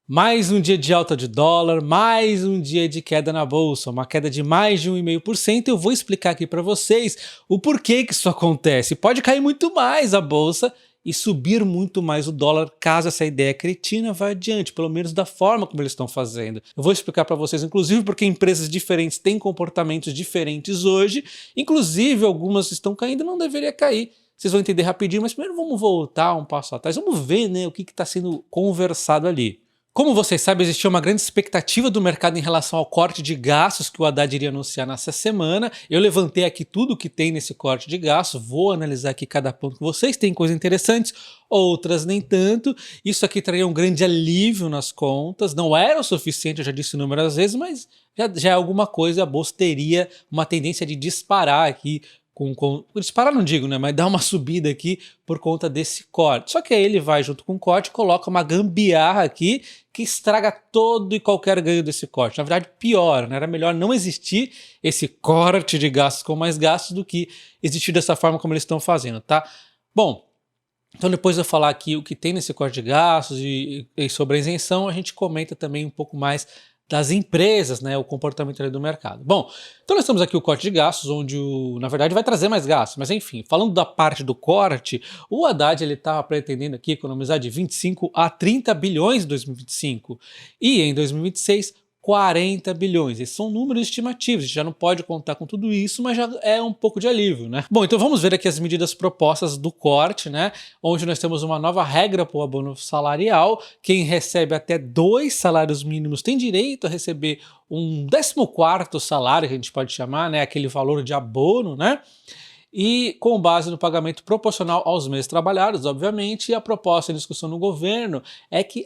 Mais um dia de alta de dólar, mais um dia de queda na bolsa, uma queda de mais de 1,5%. Eu vou explicar aqui para vocês o porquê que isso acontece. Pode cair muito mais a bolsa e subir muito mais o dólar caso essa ideia cretina vá adiante, pelo menos da forma como eles estão fazendo. Eu vou explicar para vocês, inclusive, porque empresas diferentes têm comportamentos diferentes hoje, inclusive algumas estão caindo, não deveria cair. Vocês vão entender rapidinho, mas primeiro vamos voltar um passo atrás, vamos ver, né, o que está sendo conversado ali. Como vocês sabem, existia uma grande expectativa do mercado em relação ao corte de gastos que o Haddad iria anunciar nessa semana. Eu levantei aqui tudo que tem nesse corte de gastos, vou analisar aqui cada ponto com vocês, tem coisas interessantes, outras nem tanto. Isso aqui traria um grande alívio nas contas, não era o suficiente, eu já disse inúmeras vezes, mas já é alguma coisa, a bolsa teria uma tendência de disparar aqui, disparar não digo, né, mas dar uma subida aqui por conta desse corte. Só que aí ele vai junto com o corte, coloca uma gambiarra aqui que estraga todo e qualquer ganho desse corte. Na verdade, pior, né? Era melhor não existir esse corte de gastos com mais gastos do que existir dessa forma como eles estão fazendo, tá? Bom, então depois de eu falar aqui o que tem nesse corte de gastos e sobre a isenção, a gente comenta também um pouco mais das empresas, né, o comportamento ali do mercado. Bom, então nós temos aqui o corte de gastos, onde na verdade vai trazer mais gastos, mas enfim, falando da parte do corte, o Haddad ele estava pretendendo aqui economizar de 25 a 30 bilhões em 2025 e em 2026 40 bilhões. Esses são números estimativos, a gente já não pode contar com tudo isso, mas já é um pouco de alívio, né? Bom, então vamos ver aqui as medidas propostas do corte, né? Onde nós temos uma nova regra para o abono salarial. Quem recebe até 2 salários mínimos tem direito a receber um 14º salário, que a gente pode chamar, né? Aquele valor de abono, né? E com base no pagamento proporcional aos meses trabalhados, obviamente, e a proposta em discussão no governo é que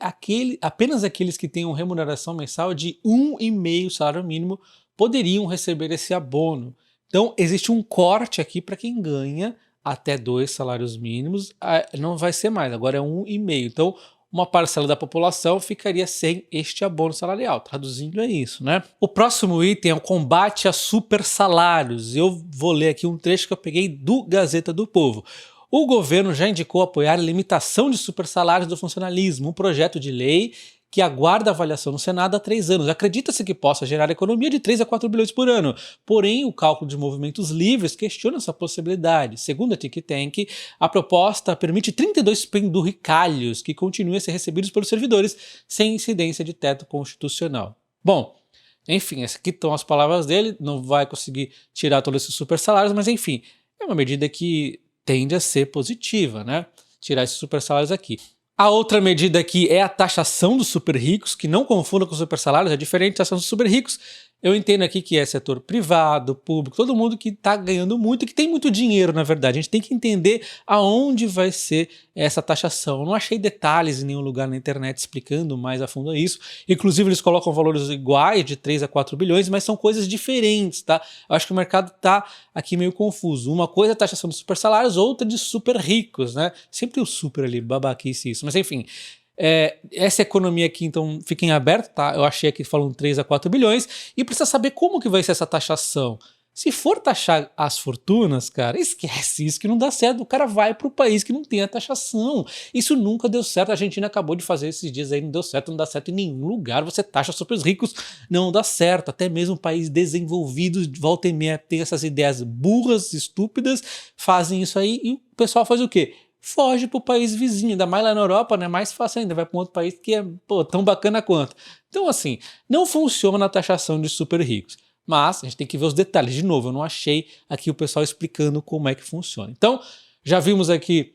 apenas aqueles que tenham remuneração mensal de 1,5 salário mínimo poderiam receber esse abono. Então existe um corte aqui para quem ganha até 2 salários mínimos, não vai ser mais, agora é 1,5. Então uma parcela da população ficaria sem este abono salarial, traduzindo é isso, né? O próximo item é o combate a super salários. Eu vou ler aqui um trecho que eu peguei do Gazeta do Povo. O governo já indicou apoiar a limitação de super salários do funcionalismo, um projeto de lei que aguarda avaliação no Senado há 3 anos. Acredita-se que possa gerar economia de 3 a 4 bilhões por ano. Porém, o cálculo de movimentos livres questiona essa possibilidade. Segundo a Think Tank, a proposta permite 32 penduricalhos que continuem a ser recebidos pelos servidores sem incidência de teto constitucional. Bom, enfim, essas aqui estão as palavras dele, não vai conseguir tirar todos esses super salários, mas enfim, é uma medida que tende a ser positiva, né? Tirar esses super salários aqui. A outra medida aqui é a taxação dos super ricos, que não confunda com os super salários, é diferente da taxação dos super ricos. Eu entendo aqui que é setor privado, público, todo mundo que está ganhando muito, que tem muito dinheiro, na verdade. A gente tem que entender aonde vai ser essa taxação. Eu não achei detalhes em nenhum lugar na internet explicando mais a fundo isso. Inclusive, eles colocam valores iguais, de 3 a 4 bilhões, mas são coisas diferentes, tá? Eu acho que o mercado está aqui meio confuso. Uma coisa é a taxação dos super salários, outra de super ricos, né? Sempre o super ali, babaquice isso. Mas enfim, essa economia aqui, então, fica em aberto, tá? Eu achei aqui falando 3 a 4 bilhões e precisa saber como que vai ser essa taxação. Se for taxar as fortunas, cara, esquece isso que não dá certo. O cara vai para o país que não tem a taxação. Isso nunca deu certo. A Argentina acabou de fazer esses dias aí, não deu certo, não dá certo em nenhum lugar. Você taxa super ricos, não dá certo. Até mesmo países desenvolvidos, volta e meia, tem essas ideias burras, estúpidas, fazem isso aí e o pessoal faz o quê? Foge para o país vizinho, ainda mais lá na Europa, né? Mais fácil ainda, vai para um outro país que é tão bacana quanto. Então assim, não funciona a taxação de super ricos. Mas a gente tem que ver os detalhes. De novo, eu não achei aqui o pessoal explicando como é que funciona. Então, já vimos aqui,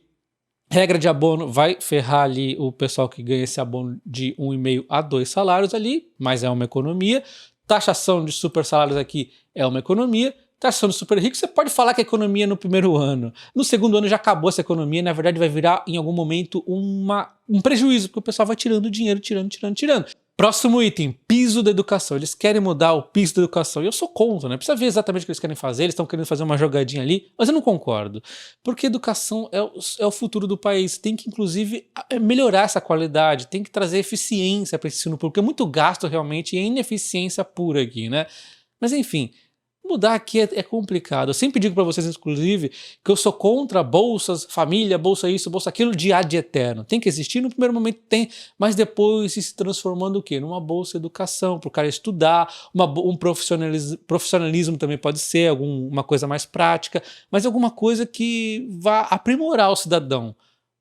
regra de abono vai ferrar ali o pessoal que ganha esse abono de 1,5 a 2 salários ali, mas é uma economia. Taxação de super salários aqui é uma economia. Taxação de super rico, você pode falar que a economia é no primeiro ano. No segundo ano já acabou essa economia, na verdade vai virar em algum momento um prejuízo, porque o pessoal vai tirando dinheiro, tirando. Próximo item, piso da educação. Eles querem mudar o piso da educação e eu sou contra, né? Precisa ver exatamente o que eles querem fazer, eles estão querendo fazer uma jogadinha ali, mas eu não concordo. Porque educação é o futuro do país, tem que inclusive melhorar essa qualidade, tem que trazer eficiência para esse ensino público, é muito gasto realmente e é ineficiência pura aqui, né? Mas enfim, Mudar aqui é complicado. Eu sempre digo para vocês, inclusive, que eu sou contra bolsas, família, bolsa isso, bolsa aquilo, de ad eterno. Tem que existir, no primeiro momento tem, mas depois se transformando o quê? Numa bolsa educação, para o cara estudar, um profissionalismo também pode ser, uma coisa mais prática, mas alguma coisa que vá aprimorar o cidadão.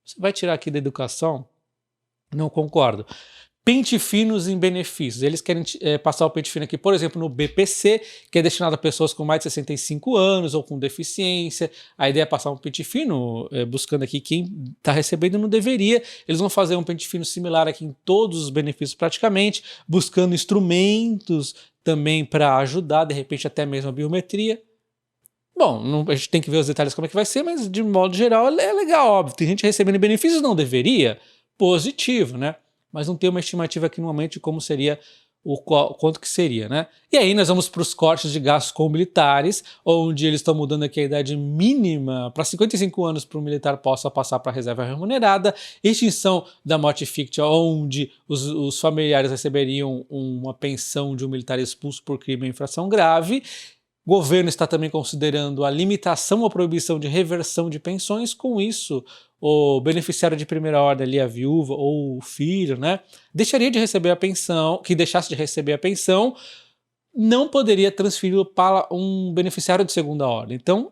Você vai tirar aqui da educação? Não concordo. Pente finos em benefícios. Eles querem passar o pente fino aqui, por exemplo, no BPC, que é destinado a pessoas com mais de 65 anos ou com deficiência. A ideia é passar um pente fino, buscando aqui quem está recebendo não deveria. Eles vão fazer um pente fino similar aqui em todos os benefícios praticamente, buscando instrumentos também para ajudar, de repente até mesmo a biometria. Bom, a gente tem que ver os detalhes como é que vai ser, mas de modo geral é legal, óbvio. Tem gente recebendo benefícios, não deveria? Positivo, né? Mas não tem uma estimativa aqui no momento de como seria, quanto que seria, né? E aí nós vamos para os cortes de gastos com militares, onde eles estão mudando aqui a idade mínima para 55 anos para o militar possa passar para a reserva remunerada, extinção da morte fictícia, onde os familiares receberiam uma pensão de um militar expulso por crime ou infração grave. O governo está também considerando a limitação ou proibição de reversão de pensões. Com isso, o beneficiário de primeira ordem, ali, a viúva ou o filho, né, deixaria de receber a pensão, que deixasse de receber a pensão, não poderia transferi-lo para um beneficiário de segunda ordem. Então,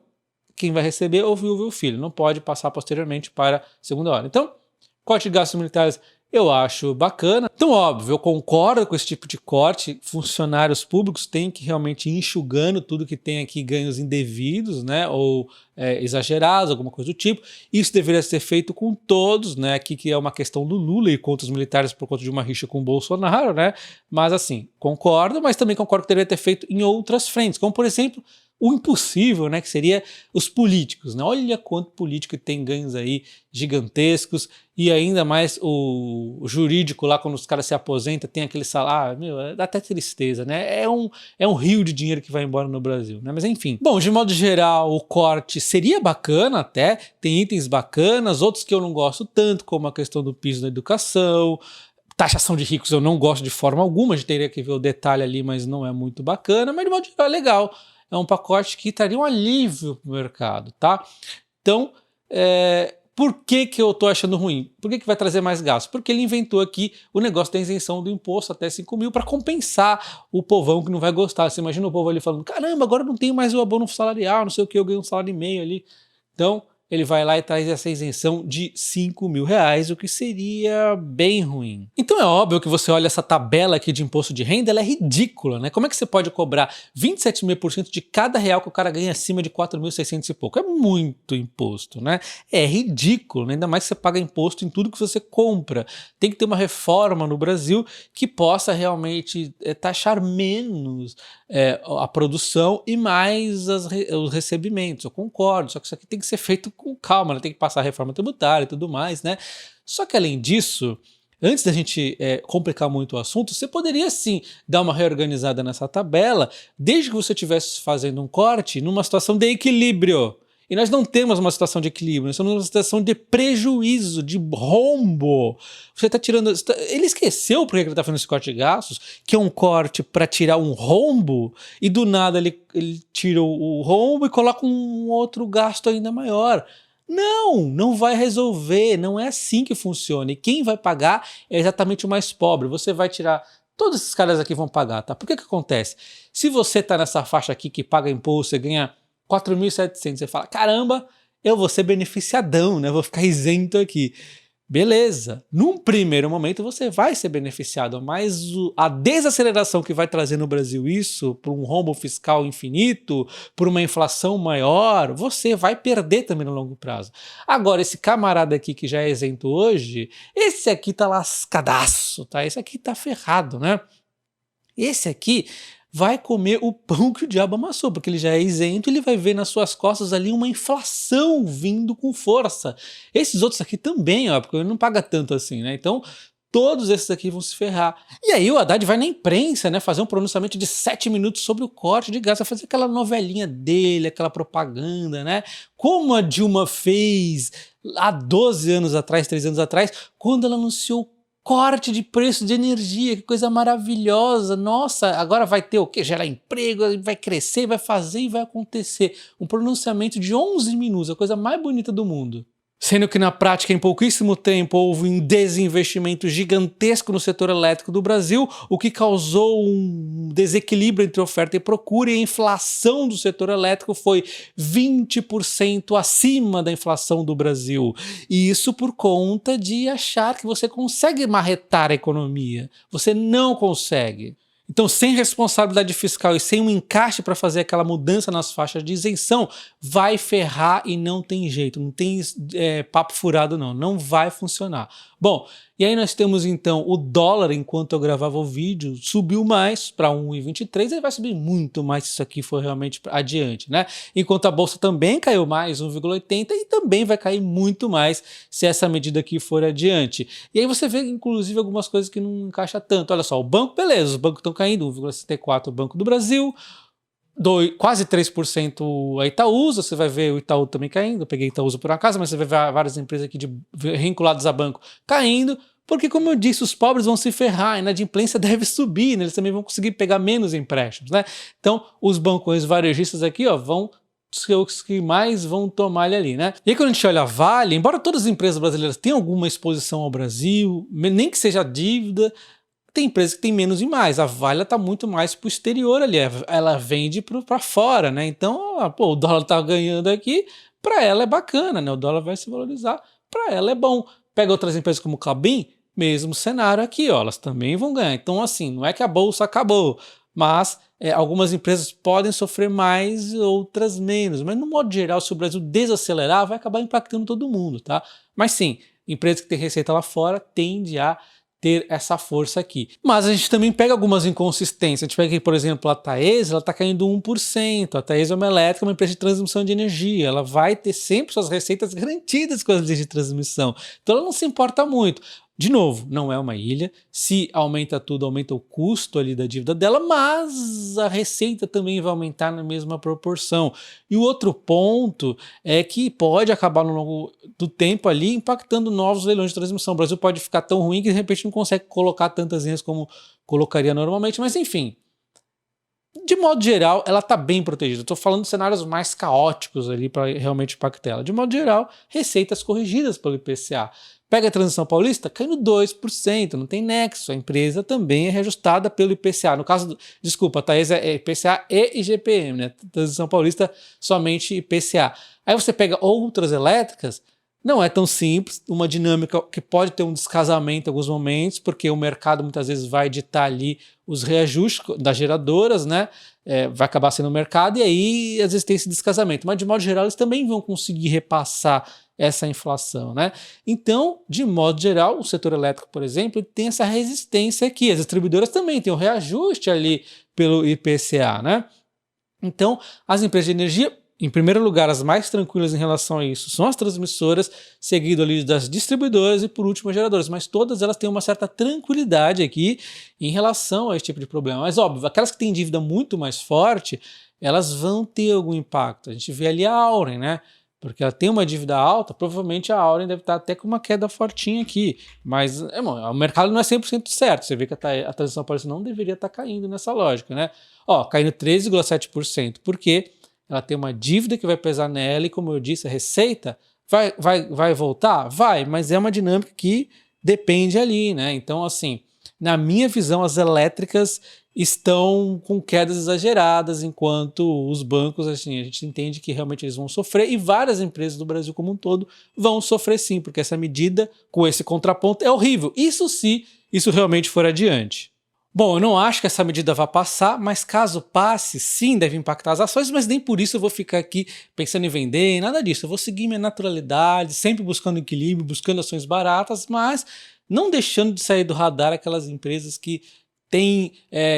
quem vai receber é o viúva e o filho, não pode passar posteriormente para a segunda ordem. Então, corte de gastos militares eu acho bacana. Então, óbvio, eu concordo com esse tipo de corte. Funcionários públicos têm que realmente ir enxugando tudo que tem aqui, ganhos indevidos, né, ou exagerados, alguma coisa do tipo. Isso deveria ser feito com todos, né, aqui que é uma questão do Lula e contra os militares por conta de uma rixa com o Bolsonaro, né, mas assim, concordo, mas também concordo que deveria ter feito em outras frentes, como por exemplo, o impossível, né, que seria os políticos, né? Olha quanto político tem ganhos aí gigantescos, e ainda mais o jurídico lá, quando os caras se aposentam, tem aquele salário, meu, dá até tristeza, né? É um rio de dinheiro que vai embora no Brasil, né? Mas enfim. Bom, de modo geral, o corte seria bacana até, tem itens bacanas, outros que eu não gosto tanto, como a questão do piso da educação, taxação de ricos eu não gosto de forma alguma, a gente teria que ver o detalhe ali, mas não é muito bacana, mas de modo geral é legal. É um pacote que traria um alívio para o mercado, tá? Então, por que eu estou achando ruim? Por que vai trazer mais gastos? Porque ele inventou aqui o negócio da isenção do imposto até 5 mil para compensar o povão que não vai gostar. Você imagina o povo ali falando, caramba, agora não tenho mais o abono salarial, não sei o que, eu ganho um salário e meio ali. Então, ele vai lá e traz essa isenção de 5 mil reais, o que seria bem ruim. Então é óbvio que você olha essa tabela aqui de imposto de renda, ela é ridícula, né? Como é que você pode cobrar 27,5% de cada real que o cara ganha acima de 4.600 e pouco? É muito imposto, né? É ridículo, né? Ainda mais que você paga imposto em tudo que você compra. Tem que ter uma reforma no Brasil que possa realmente taxar menos a produção e mais os recebimentos. Eu concordo, só que isso aqui tem que ser feito com calma, né? Tem que passar a reforma tributária e tudo mais, né? Só que além disso, antes da gente complicar muito o assunto, você poderia sim dar uma reorganizada nessa tabela, desde que você estivesse fazendo um corte numa situação de equilíbrio. E nós não temos uma situação de equilíbrio, nós temos uma situação de prejuízo, de rombo. Você está tirando... Ele esqueceu porque ele está fazendo esse corte de gastos, que é um corte para tirar um rombo, e do nada ele tira o rombo e coloca um outro gasto ainda maior. Não vai resolver, não é assim que funciona. E quem vai pagar é exatamente o mais pobre. Você vai tirar... Todos esses caras aqui vão pagar, tá? Por que acontece? Se você está nessa faixa aqui que paga imposto, você ganha 4.700, você fala, caramba, eu vou ser beneficiadão, né? Vou ficar isento aqui. Beleza, num primeiro momento você vai ser beneficiado, mas a desaceleração que vai trazer no Brasil isso, por um rombo fiscal infinito, por uma inflação maior, você vai perder também no longo prazo. Agora, esse camarada aqui que já é isento hoje, esse aqui tá lascadaço, tá? Esse aqui tá ferrado, né? Esse aqui vai comer o pão que o diabo amassou, porque ele já é isento, ele vai ver nas suas costas ali uma inflação vindo com força. Esses outros aqui também, ó, porque ele não paga tanto assim, né? Então, todos esses aqui vão se ferrar. E aí o Haddad vai na imprensa, né, fazer um pronunciamento de 7 minutos sobre o corte de gastos, vai fazer aquela novelinha dele, aquela propaganda, né? Como a Dilma fez há 12 anos atrás, 3 anos atrás, quando ela anunciou Corte de preço de energia, que coisa maravilhosa, nossa, agora vai ter o quê? Gerar emprego, vai crescer, vai fazer e vai acontecer. Um pronunciamento de 11 minutos, a coisa mais bonita do mundo. Sendo que na prática, em pouquíssimo tempo, houve um desinvestimento gigantesco no setor elétrico do Brasil, o que causou um desequilíbrio entre oferta e procura, e a inflação do setor elétrico foi 20% acima da inflação do Brasil. E isso por conta de achar que você consegue marretar a economia. Você não consegue. Então, sem responsabilidade fiscal e sem um encaixe para fazer aquela mudança nas faixas de isenção, vai ferrar e não tem jeito, não tem papo furado não vai funcionar. Bom, e aí nós temos então o dólar, enquanto eu gravava o vídeo, subiu mais para 1,23, ele vai subir muito mais se isso aqui for realmente adiante, né? Enquanto a bolsa também caiu mais, 1,80, e também vai cair muito mais se essa medida aqui for adiante. E aí você vê, inclusive, algumas coisas que não encaixam tanto. Olha só, o banco, beleza, os bancos estão caindo, 1,64 o Banco do Brasil, quase 3% a Itaúsa, você vai ver o Itaú também caindo, eu peguei Itaúsa por acaso, mas você vai ver várias empresas aqui vinculadas a banco caindo, porque, como eu disse, os pobres vão se ferrar, a inadimplência deve subir, né? Eles também vão conseguir pegar menos empréstimos, né? Então, os bancos varejistas aqui, ó, vão ser os que mais vão tomar ali, né? E aí, quando a gente olha a Vale, embora todas as empresas brasileiras tenham alguma exposição ao Brasil, nem que seja dívida, tem empresas que tem menos e mais. A Vale está muito mais para o exterior ali, ela vende para fora, né? Então, pô, o dólar está ganhando aqui, para ela é bacana, né? O dólar vai se valorizar, para ela é bom. Pega outras empresas como o Klabin, mesmo cenário aqui, ó, elas também vão ganhar. Então, assim, não é que a bolsa acabou, mas algumas empresas podem sofrer mais, outras menos. Mas, no modo geral, se o Brasil desacelerar, vai acabar impactando todo mundo, tá? Mas sim, empresas que têm receita lá fora tende a ter essa força aqui. Mas a gente também pega algumas inconsistências. A gente pega aqui, por exemplo, a Taesa, ela está caindo 1%. A Taesa é uma elétrica, uma empresa de transmissão de energia. Ela vai ter sempre suas receitas garantidas com as leis de transmissão. Então ela não se importa muito. De novo, não é uma ilha, se aumenta tudo, aumenta o custo ali da dívida dela, mas a receita também vai aumentar na mesma proporção. E o outro ponto é que pode acabar no longo do tempo ali impactando novos leilões de transmissão. O Brasil pode ficar tão ruim que de repente não consegue colocar tantas linhas como colocaria normalmente, mas enfim. De modo geral, ela está bem protegida. Estou falando de cenários mais caóticos ali para realmente impactar ela. De modo geral, receitas corrigidas pelo IPCA. Pega a Transição Paulista, caindo 2%, não tem nexo. A empresa também é reajustada pelo IPCA. No caso, desculpa, a Taesa é IPCA e IGPM, né? Transição Paulista somente IPCA. Aí você pega outras elétricas, não é tão simples, uma dinâmica que pode ter um descasamento em alguns momentos, porque o mercado muitas vezes vai ditar ali os reajustes das geradoras, né? Vai acabar sendo o mercado, e aí às vezes tem esse descasamento. Mas de modo geral eles também vão conseguir repassar essa inflação, né? Então, de modo geral, o setor elétrico, por exemplo, tem essa resistência aqui. As distribuidoras também têm o reajuste ali pelo IPCA, né? Então, as empresas de energia, em primeiro lugar, as mais tranquilas em relação a isso são as transmissoras, seguido ali das distribuidoras e, por último, as geradoras. Mas todas elas têm uma certa tranquilidade aqui em relação a esse tipo de problema. Mas, óbvio, aquelas que têm dívida muito mais forte, elas vão ter algum impacto. A gente vê ali a Auren, né? Porque ela tem uma dívida alta, provavelmente a Auren deve estar até com uma queda fortinha aqui. Mas o mercado não é 100% certo. Você vê que a Transição Paulista não deveria estar caindo nessa lógica, né? Ó, caindo 13,7%. Por quê? Ela tem uma dívida que vai pesar nela e, como eu disse, a receita vai voltar? Vai, mas é uma dinâmica que depende ali, né? Então, assim, na minha visão, as elétricas estão com quedas exageradas, enquanto os bancos, assim, a gente entende que realmente eles vão sofrer, e várias empresas do Brasil como um todo vão sofrer sim, porque essa medida, com esse contraponto, é horrível. Isso se isso realmente for adiante. Bom, eu não acho que essa medida vá passar, mas caso passe, sim, deve impactar as ações, mas nem por isso eu vou ficar aqui pensando em vender, nada disso. Eu vou seguir minha naturalidade, sempre buscando equilíbrio, buscando ações baratas, mas não deixando de sair do radar aquelas empresas que têm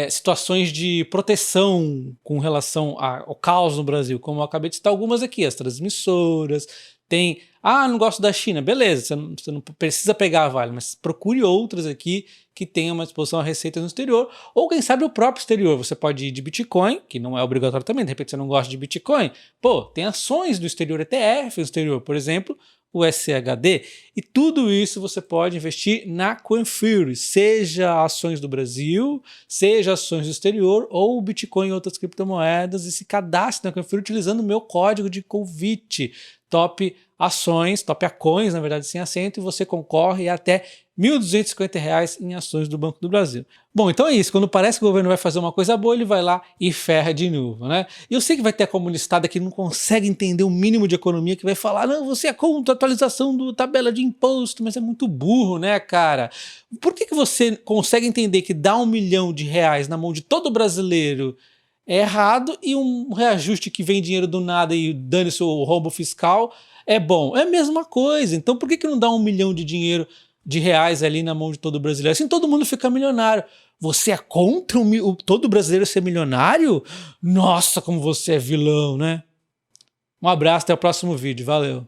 situações de proteção com relação ao caos no Brasil, como eu acabei de citar algumas aqui, as transmissoras, tem... não gosto da China, beleza, você não precisa pegar a Vale, mas procure outras aqui que tenham uma exposição a receitas no exterior, ou quem sabe o próprio exterior. Você pode ir de Bitcoin, que não é obrigatório também, de repente você não gosta de Bitcoin, pô, tem ações do exterior, ETF no exterior, por exemplo, o SHD, e tudo isso você pode investir na Coinfury, seja ações do Brasil, seja ações do exterior, ou Bitcoin e outras criptomoedas, e se cadastre na Coinfury utilizando o meu código de convite, Top Ações, Top Acoins, na verdade, sem acento, e você concorre a até R$ 1.250 em ações do Banco do Brasil. Bom, então é isso. Quando parece que o governo vai fazer uma coisa boa, ele vai lá e ferra de novo, né? E eu sei que vai ter a comunistada que não consegue entender o mínimo de economia, que vai falar, não, você é contra a atualização da tabela de imposto, mas é muito burro, né, cara? Por que você consegue entender que dar R$ 1 milhão na mão de todo brasileiro é errado e um reajuste que vem dinheiro do nada e dane-se o rombo fiscal é bom? É a mesma coisa. Então por que não dá R$ 1 milhão de reais ali na mão de todo brasileiro? Assim todo mundo fica milionário. Você é contra todo brasileiro ser milionário? Nossa, como você é vilão, né? Um abraço, até o próximo vídeo. Valeu!